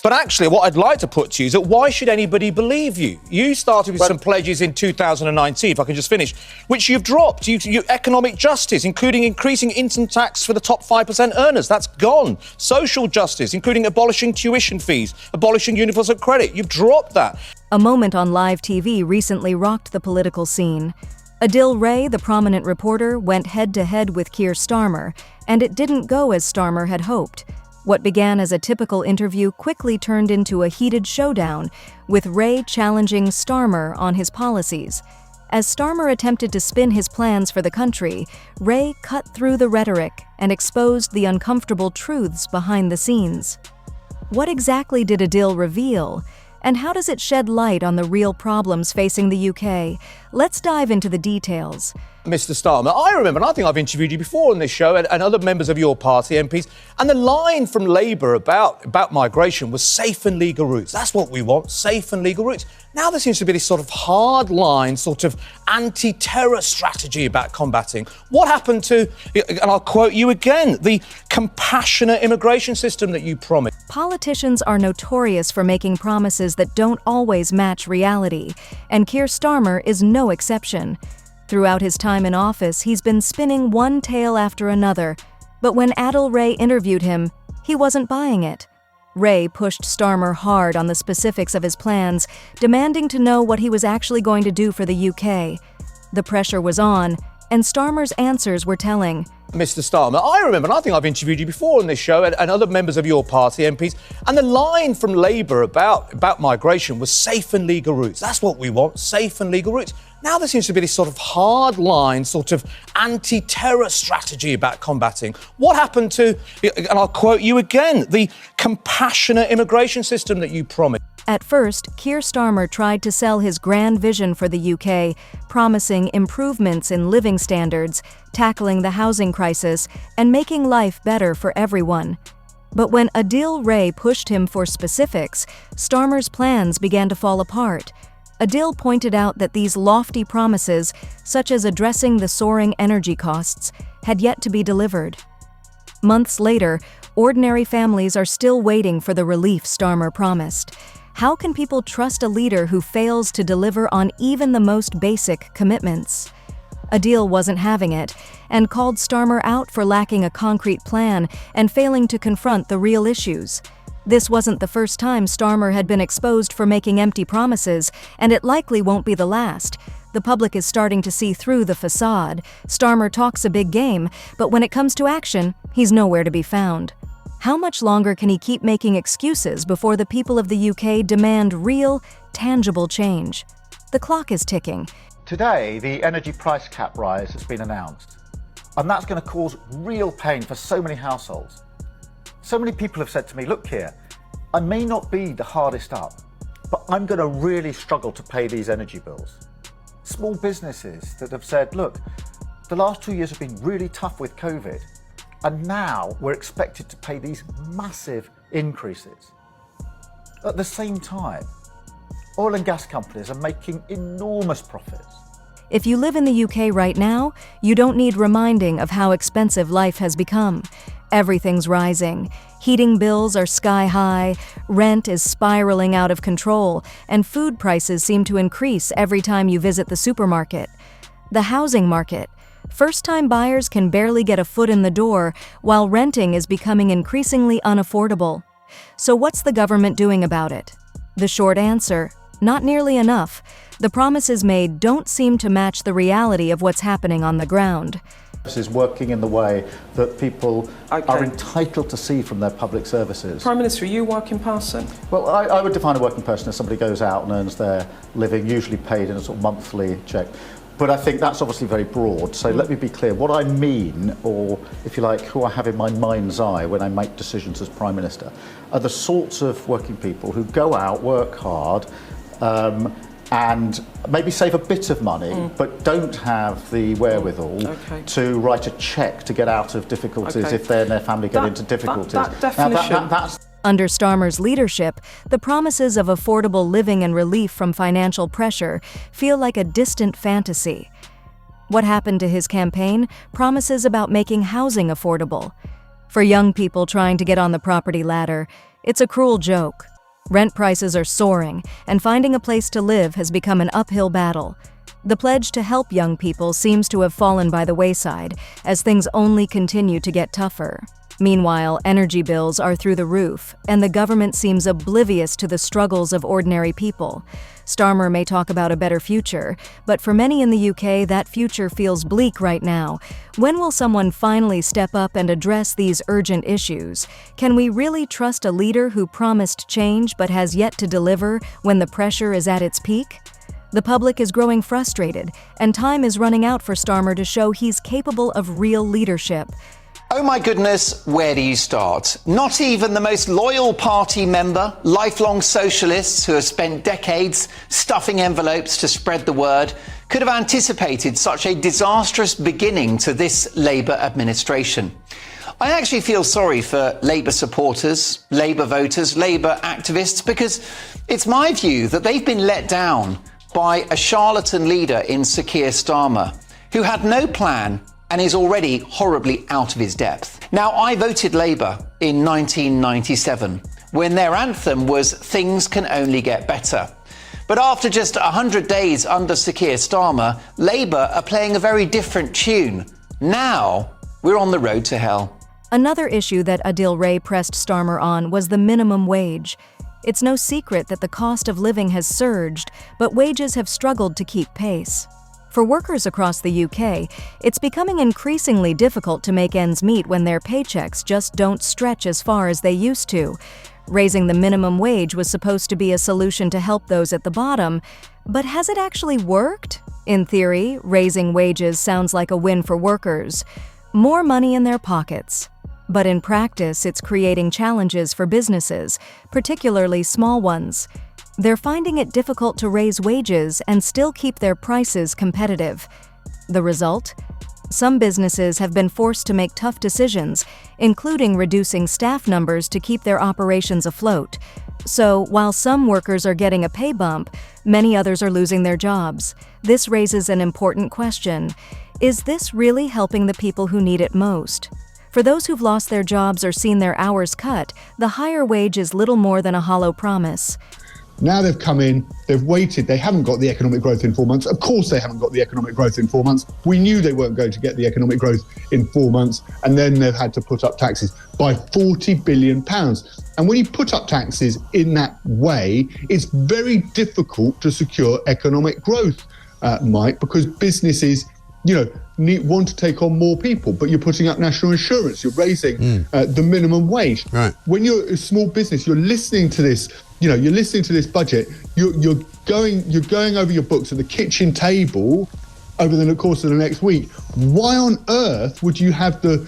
But actually, what I'd like to put to you is that why should anybody believe you? You started with some pledges in 2019, if I can just finish, which you've dropped. You economic justice, including increasing income tax for the top 5% earners. That's gone. Social justice, including abolishing tuition fees, abolishing universal credit. You've dropped that. A moment on live TV recently rocked the political scene. Adil Ray, the prominent reporter, went head-to-head with Keir Starmer, and it didn't go as Starmer had hoped. What began as a typical interview quickly turned into a heated showdown, with Ray challenging Starmer on his policies. As Starmer attempted to spin his plans for the country, Ray cut through the rhetoric and exposed the uncomfortable truths behind the scenes. What exactly did Adil reveal? And how does it shed light on the real problems facing the UK? Let's dive into the details. Mr. Starmer, I remember, and I think I've interviewed you before on this show and other members of your party, MPs, and the line from Labour about migration was safe and legal routes. That's what we want, safe and legal routes. Now there seems to be this sort of hard line, sort of anti-terror strategy about combating. What happened to, and I'll quote you again, the compassionate immigration system that you promised? Politicians are notorious for making promises that don't always match reality, and Keir Starmer is no exception. Throughout his time in office, he's been spinning one tale after another, but when Adil Ray interviewed him, he wasn't buying it. Ray pushed Starmer hard on the specifics of his plans, demanding to know what he was actually going to do for the UK. The pressure was on, and Starmer's answers were telling. Mr. Starmer, I remember, and I think I've interviewed you before on this show and other members of your party, MPs, and the line from Labour about migration was safe and legal routes. That's what we want, safe and legal routes. Now there seems to be this sort of hard line, sort of anti-terror strategy about combating. What happened to, and I'll quote you again, the compassionate immigration system that you promised? At first, Keir Starmer tried to sell his grand vision for the UK, promising improvements in living standards, tackling the housing crisis, and making life better for everyone. But when Adil Ray pushed him for specifics, Starmer's plans began to fall apart. Adil pointed out that these lofty promises, such as addressing the soaring energy costs, had yet to be delivered. Months later, ordinary families are still waiting for the relief Starmer promised. How can people trust a leader who fails to deliver on even the most basic commitments? Adil wasn't having it, and called Starmer out for lacking a concrete plan and failing to confront the real issues. This wasn't the first time Starmer had been exposed for making empty promises, and it likely won't be the last. The public is starting to see through the facade. Starmer talks a big game, but when it comes to action, he's nowhere to be found. How much longer can he keep making excuses before the people of the UK demand real, tangible change? The clock is ticking. Today, the energy price cap rise has been announced, and that's going to cause real pain for so many households. So many people have said to me, look here, I may not be the hardest up, but I'm going to really struggle to pay these energy bills. Small businesses that have said, look, the last 2 years have been really tough with COVID, and now we're expected to pay these massive increases. At the same time, oil and gas companies are making enormous profits. If you live in the UK right now, you don't need reminding of how expensive life has become. Everything's rising. Heating bills are sky high, rent is spiraling out of control, and food prices seem to increase every time you visit the supermarket. The housing market. First-time buyers can barely get a foot in the door, while renting is becoming increasingly unaffordable. So what's the government doing about it? The short answer: not nearly enough. The promises made don't seem to match the reality of what's happening on the ground. This is working in the way that people are entitled to see from their public services. Prime Minister, are you a working person? Well, I would define a working person as somebody who goes out and earns their living, usually paid in a sort of monthly check. But I think that's obviously very broad, so let me be clear. What I mean, or if you like, who I have in my mind's eye when I make decisions as Prime Minister, are the sorts of working people who go out, work hard, and maybe save a bit of money, but don't have the wherewithal to write a cheque to get out of difficulties if they and their family get into difficulties. That definition. That's Under Starmer's leadership, the promises of affordable living and relief from financial pressure feel like a distant fantasy. What happened to his campaign? Promises about making housing affordable. For young people trying to get on the property ladder, It's a cruel joke. Rent prices are soaring, and finding a place to live has become an uphill battle. The pledge to help young people seems to have fallen by the wayside, as things only continue to get tougher. Meanwhile, energy bills are through the roof, and the government seems oblivious to the struggles of ordinary people. Starmer may talk about a better future, but for many in the UK, that future feels bleak right now. When will someone finally step up and address these urgent issues? Can we really trust a leader who promised change but has yet to deliver when the pressure is at its peak? The public is growing frustrated, and time is running out for Starmer to show he's capable of real leadership. Oh my goodness, where do you start? Not even the most loyal party member, lifelong socialists who have spent decades stuffing envelopes to spread the word, could have anticipated such a disastrous beginning to this Labour administration. I actually feel sorry for Labour supporters, Labour voters, Labour activists, because it's my view that they've been let down by a charlatan leader in Sir Keir Starmer, who had no plan and is already horribly out of his depth. Now, I voted Labour in 1997, when their anthem was "Things can only get better." But after just 100 days under Sir Keir Starmer, Labour are playing a very different tune. Now, we're on the road to hell. Another issue that Adil Ray pressed Starmer on was the minimum wage. It's no secret that the cost of living has surged, but wages have struggled to keep pace. For workers across the UK, it's becoming increasingly difficult to make ends meet when their paychecks just don't stretch as far as they used to. Raising the minimum wage was supposed to be a solution to help those at the bottom, but has it actually worked? In theory, raising wages sounds like a win for workers. More money in their pockets. But in practice, it's creating challenges for businesses, particularly small ones. They're finding it difficult to raise wages and still keep their prices competitive. The result? Some businesses have been forced to make tough decisions, including reducing staff numbers to keep their operations afloat. So, while some workers are getting a pay bump, many others are losing their jobs. This raises an important question. Is this really helping the people who need it most? For those who've lost their jobs or seen their hours cut, the higher wage is little more than a hollow promise. Now they've come in, they've waited, they haven't got the economic growth in 4 months. Of course they haven't got the economic growth in 4 months. We knew they weren't going to get the economic growth in 4 months, and then they've had to put up taxes by £40 billion. And when you put up taxes in that way, it's very difficult to secure economic growth, Mike, because businesses, want to take on more people, but you're putting up national insurance, you're raising the minimum wage. Right. When you're a small business, you're listening to this, you're listening to this budget, you're going over your books at the kitchen table over the course of the next week. Why on earth would you have to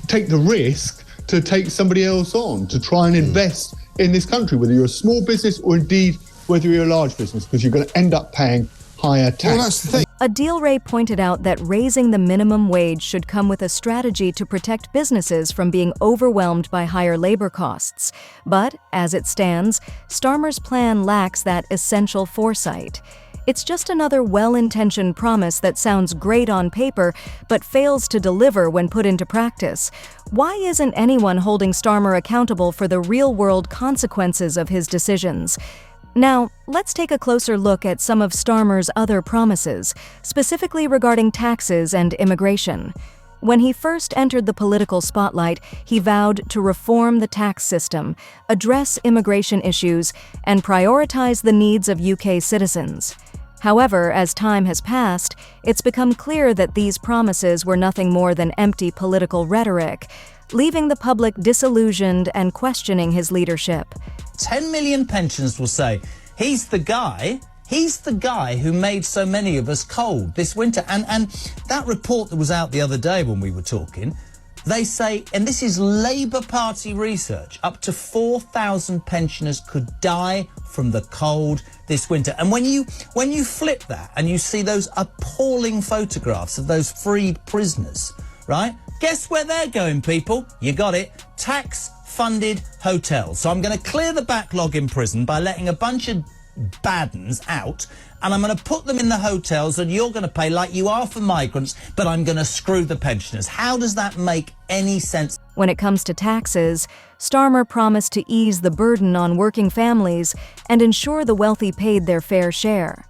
take the risk to take somebody else on to try and invest in this country, whether you're a small business or indeed whether you're a large business, because you're going to end up paying higher tax. Well, that's the thing. Adil Ray pointed out that raising the minimum wage should come with a strategy to protect businesses from being overwhelmed by higher labor costs. But, as it stands, Starmer's plan lacks that essential foresight. It's just another well-intentioned promise that sounds great on paper, but fails to deliver when put into practice. Why isn't anyone holding Starmer accountable for the real-world consequences of his decisions? Now, let's take a closer look at some of Starmer's other promises, specifically regarding taxes and immigration. When he first entered the political spotlight, he vowed to reform the tax system, address immigration issues, and prioritize the needs of UK citizens. However, as time has passed, it's become clear that these promises were nothing more than empty political rhetoric, leaving the public disillusioned and questioning his leadership. 10 million pensioners will say, he's the guy who made so many of us cold this winter. And that report that was out the other day when we were talking, they say, and this is Labour Party research, up to 4,000 pensioners could die from the cold this winter. And when you flip that and you see those appalling photographs of those freed prisoners, right? Guess where they're going, people? You got it. Tax-funded hotels. So I'm going to clear the backlog in prison by letting a bunch of bad uns out, and I'm going to put them in the hotels, and you're going to pay like you are for migrants, but I'm going to screw the pensioners. How does that make any sense? When it comes to taxes, Starmer promised to ease the burden on working families and ensure the wealthy paid their fair share.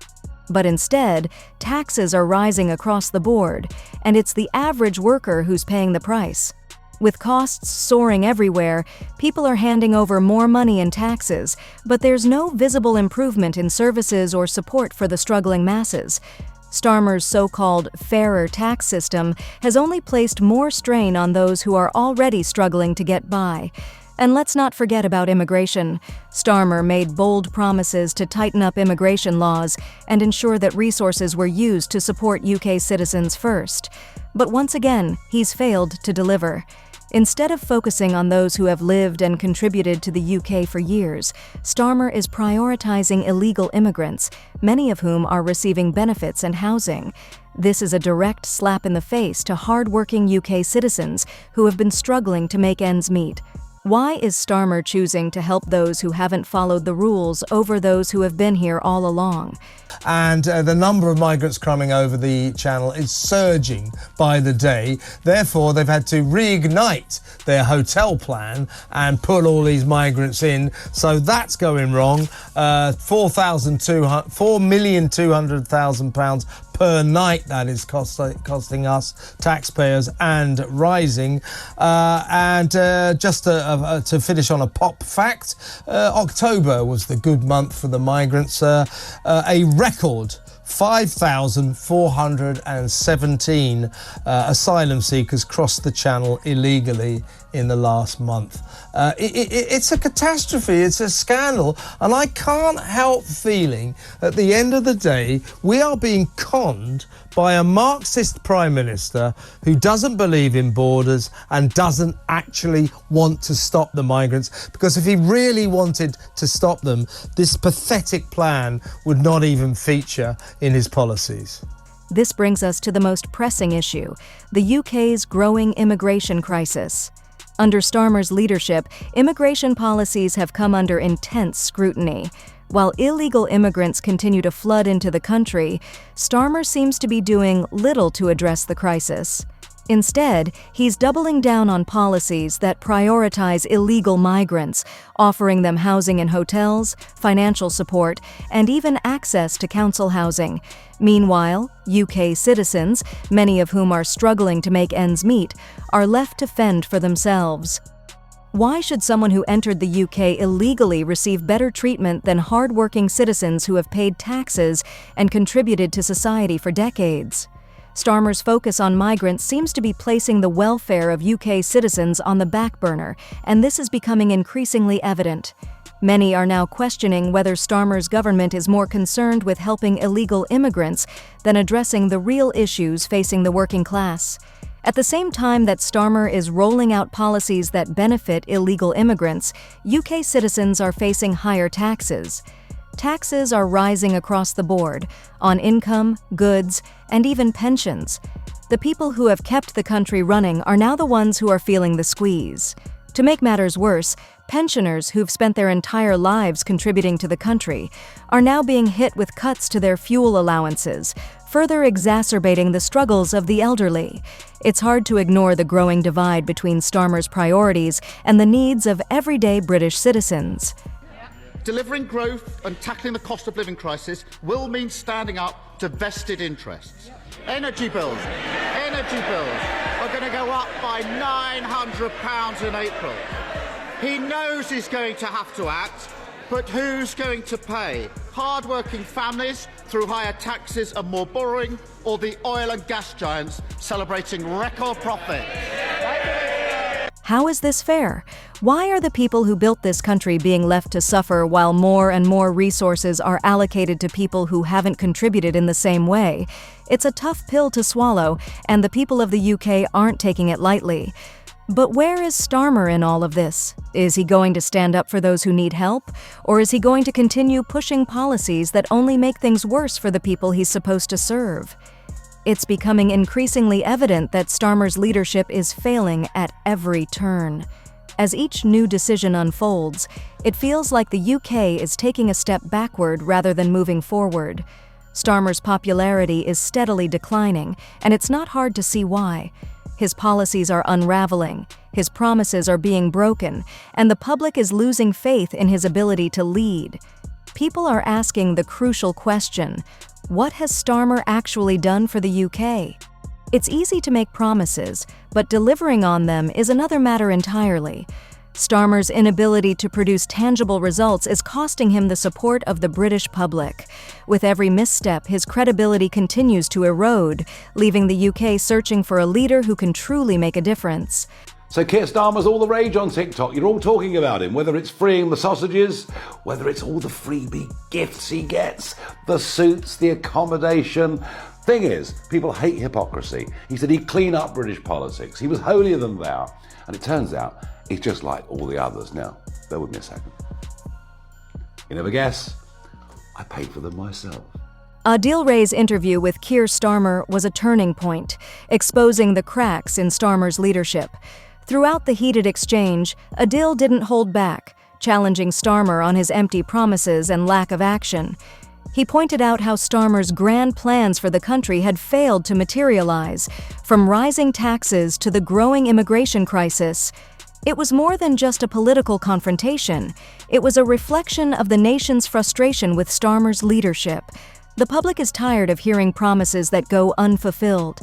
But instead, taxes are rising across the board, and it's the average worker who's paying the price. With costs soaring everywhere, people are handing over more money in taxes, but there's no visible improvement in services or support for the struggling masses. Starmer's so-called fairer tax system has only placed more strain on those who are already struggling to get by. And let's not forget about immigration. Starmer made bold promises to tighten up immigration laws and ensure that resources were used to support UK citizens first. But once again, he's failed to deliver. Instead of focusing on those who have lived and contributed to the UK for years, Starmer is prioritizing illegal immigrants, many of whom are receiving benefits and housing. This is a direct slap in the face to hard-working UK citizens who have been struggling to make ends meet. Why is Starmer choosing to help those who haven't followed the rules over those who have been here all along? And the number of migrants coming over the channel is surging by the day. Therefore, they've had to reignite their hotel plan and put all these migrants in. So that's going wrong. £4,200,000 per night that is costing us taxpayers and rising. Just to finish on a pop fact, October was the good month for the migrants. A record 5,417 asylum seekers crossed the channel illegally in the last month. It's a catastrophe, it's a scandal, and I can't help feeling at the end of the day we are being conned by a Marxist Prime Minister who doesn't believe in borders and doesn't actually want to stop the migrants, because if he really wanted to stop them, this pathetic plan would not even feature in his policies. This brings us to the most pressing issue, the UK's growing immigration crisis. Under Starmer's leadership, immigration policies have come under intense scrutiny. While illegal immigrants continue to flood into the country, Starmer seems to be doing little to address the crisis. Instead, he's doubling down on policies that prioritize illegal migrants, offering them housing in hotels, financial support, and even access to council housing. Meanwhile, UK citizens, many of whom are struggling to make ends meet, are left to fend for themselves. Why should someone who entered the UK illegally receive better treatment than hard-working citizens who have paid taxes and contributed to society for decades? Starmer's focus on migrants seems to be placing the welfare of UK citizens on the back burner, and this is becoming increasingly evident. Many are now questioning whether Starmer's government is more concerned with helping illegal immigrants than addressing the real issues facing the working class. At the same time that Starmer is rolling out policies that benefit illegal immigrants, UK citizens are facing higher taxes. Taxes are rising across the board, on income, goods, and even pensions. The people who have kept the country running are now the ones who are feeling the squeeze. To make matters worse, pensioners who've spent their entire lives contributing to the country are now being hit with cuts to their fuel allowances, further exacerbating the struggles of the elderly. It's hard to ignore the growing divide between Starmer's priorities and the needs of everyday British citizens. Delivering growth and tackling the cost of living crisis will mean standing up to vested interests. Energy bills are going to go up by £900 in April. He knows he's going to have to act, but who's going to pay? Hard-working families through higher taxes and more borrowing, or the oil and gas giants celebrating record profits? How is this fair? Why are the people who built this country being left to suffer while more and more resources are allocated to people who haven't contributed in the same way? It's a tough pill to swallow, and the people of the UK aren't taking it lightly. But where is Starmer in all of this? Is he going to stand up for those who need help? Or is he going to continue pushing policies that only make things worse for the people he's supposed to serve? It's becoming increasingly evident that Starmer's leadership is failing at every turn. As each new decision unfolds, it feels like the UK is taking a step backward rather than moving forward. Starmer's popularity is steadily declining, and it's not hard to see why. His policies are unraveling, His promises are being broken, and the public is losing faith in his ability to lead. People are asking the crucial question: what has Starmer actually done for the UK? It's easy to make promises, but delivering on them is another matter entirely. Starmer's inability to produce tangible results is costing him the support of the British public. With every misstep, his credibility continues to erode, leaving the UK searching for a leader who can truly make a difference. So Keir Starmer's all the rage on TikTok. You're all talking about him, whether it's freeing the sausages, whether it's all the freebie gifts he gets, the suits, the accommodation. Thing is, people hate hypocrisy. He said he'd clean up British politics. He was holier than thou. And it turns out he's just like all the others. Now, bear with me a second. You never guess, I paid for them myself. Adil Ray's interview with Keir Starmer was a turning point, exposing the cracks in Starmer's leadership. Throughout the heated exchange, Adil didn't hold back, challenging Starmer on his empty promises and lack of action. He pointed out how Starmer's grand plans for the country had failed to materialize, from rising taxes to the growing immigration crisis. It was more than just a political confrontation. It was a reflection of the nation's frustration with Starmer's leadership. The public is tired of hearing promises that go unfulfilled.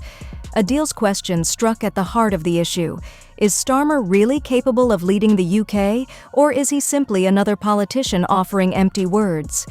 Adil's question struck at the heart of the issue. Is Starmer really capable of leading the UK, or is he simply another politician offering empty words?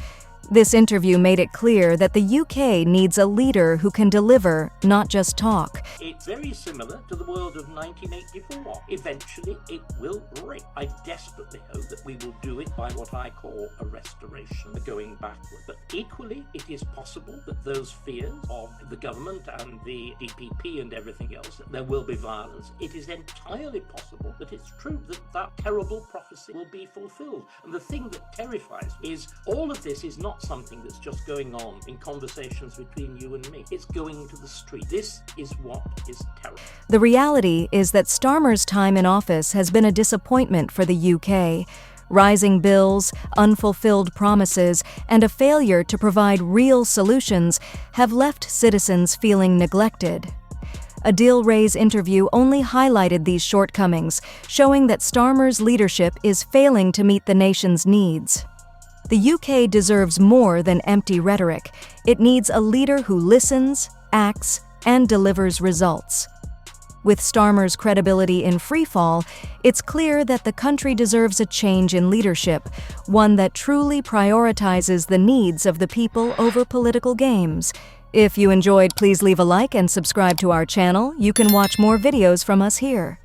This interview made it clear that the UK needs a leader who can deliver, not just talk. It's very similar to the world of 1984. Eventually, it will break. I desperately hope that we will do it by what I call a restoration, going backward. But equally, it is possible that those fears of the government and the DPP and everything else, that there will be violence. It is entirely possible that it's true that that terrible prophecy will be fulfilled. And the thing that terrifies me is all of this is not something that's just going on in conversations between you and me. It's going to the street. This is what is terrible. The reality is that Starmer's time in office has been a disappointment for the UK. Rising bills, unfulfilled promises, and a failure to provide real solutions have left citizens feeling neglected. Adil Ray's interview only highlighted these shortcomings, showing that Starmer's leadership is failing to meet the nation's needs. The UK deserves more than empty rhetoric. It needs a leader who listens, acts, and delivers results. With Starmer's credibility in freefall, it's clear that the country deserves a change in leadership, one that truly prioritizes the needs of the people over political games. If you enjoyed, please leave a like and subscribe to our channel. You can watch more videos from us here.